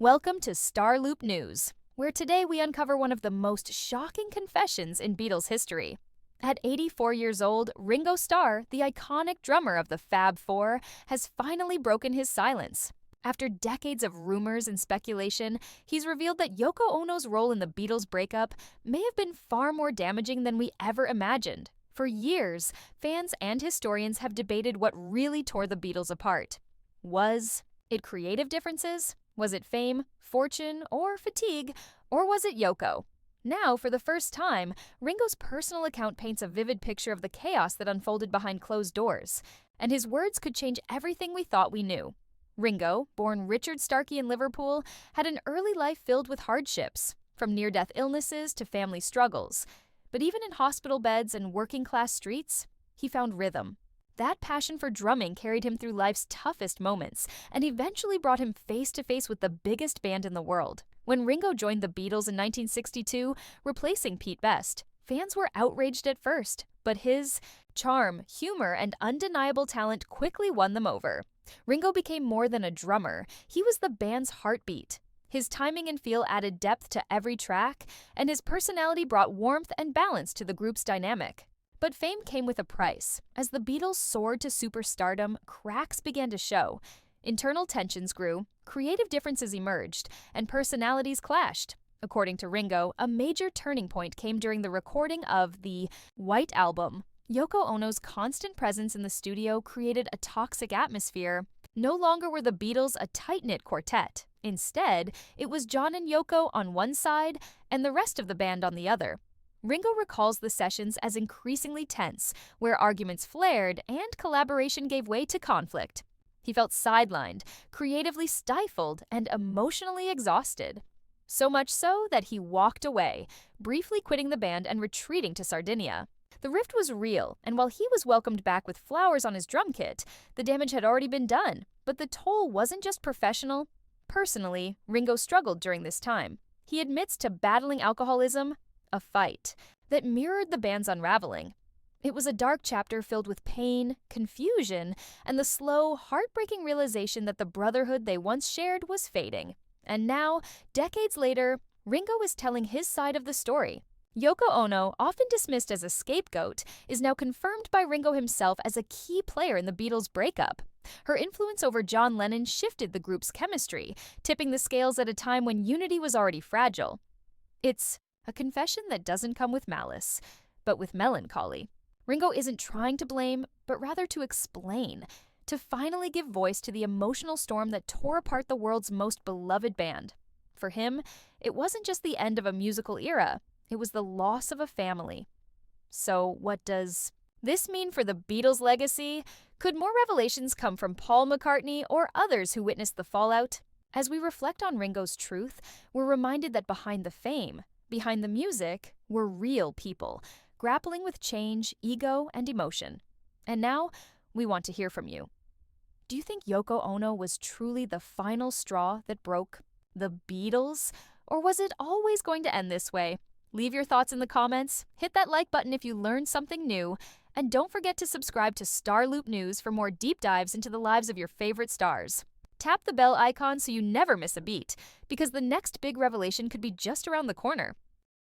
Welcome to Star Loop News, where today we uncover one of the most shocking confessions in Beatles history. At 84 years old, Ringo Starr, the iconic drummer of the Fab Four, has finally broken his silence. After decades of rumors and speculation, he's revealed that Yoko Ono's role in the Beatles' breakup may have been far more damaging than we ever imagined. For years, fans and historians have debated what really tore the Beatles apart. Was it creative differences? Was it fame, fortune, or fatigue? Or was it Yoko? Now, for the first time, Ringo's personal account paints a vivid picture of the chaos that unfolded behind closed doors, and his words could change everything we thought we knew. Ringo, born Richard Starkey in Liverpool, had an early life filled with hardships, from near-death illnesses to family struggles. But even in hospital beds and working-class streets, he found rhythm. That passion for drumming carried him through life's toughest moments and eventually brought him face-to-face with the biggest band in the world. When Ringo joined the Beatles in 1962, replacing Pete Best, fans were outraged at first, but his charm, humor, and undeniable talent quickly won them over. Ringo became more than a drummer. He was the band's heartbeat. His timing and feel added depth to every track, and his personality brought warmth and balance to the group's dynamic. But fame came with a price. As the Beatles soared to superstardom, cracks began to show. Internal tensions grew, creative differences emerged, and personalities clashed. According to Ringo, a major turning point came during the recording of the White Album. Yoko Ono's constant presence in the studio created a toxic atmosphere. No longer were the Beatles a tight-knit quartet. Instead, it was John and Yoko on one side and the rest of the band on the other. Ringo recalls the sessions as increasingly tense, where arguments flared and collaboration gave way to conflict. He felt sidelined, creatively stifled, and emotionally exhausted. So much so that he walked away, briefly quitting the band and retreating to Sardinia. The rift was real, and while he was welcomed back with flowers on his drum kit, the damage had already been done. But the toll wasn't just professional. Personally, Ringo struggled during this time. He admits to battling alcoholism, a fight that mirrored the band's unraveling. It was a dark chapter filled with pain, confusion, and the slow, heartbreaking realization that the brotherhood they once shared was fading. And now, decades later, Ringo is telling his side of the story. Yoko Ono, often dismissed as a scapegoat, is now confirmed by Ringo himself as a key player in the Beatles' breakup. Her influence over John Lennon shifted the group's chemistry, tipping the scales at a time when unity was already fragile. It's a confession that doesn't come with malice, but with melancholy. Ringo isn't trying to blame, but rather to explain, to finally give voice to the emotional storm that tore apart the world's most beloved band. For him, it wasn't just the end of a musical era, it was the loss of a family. So what does this mean for the Beatles' legacy? Could more revelations come from Paul McCartney or others who witnessed the fallout? As we reflect on Ringo's truth, we're reminded that behind the fame, behind the music, were real people, grappling with change, ego, and emotion. And now, we want to hear from you. Do you think Yoko Ono was truly the final straw that broke the Beatles? Or was it always going to end this way? Leave your thoughts in the comments, hit that like button if you learned something new, and don't forget to subscribe to Star Loop News for more deep dives into the lives of your favorite stars. Tap the bell icon so you never miss a beat, because the next big revelation could be just around the corner.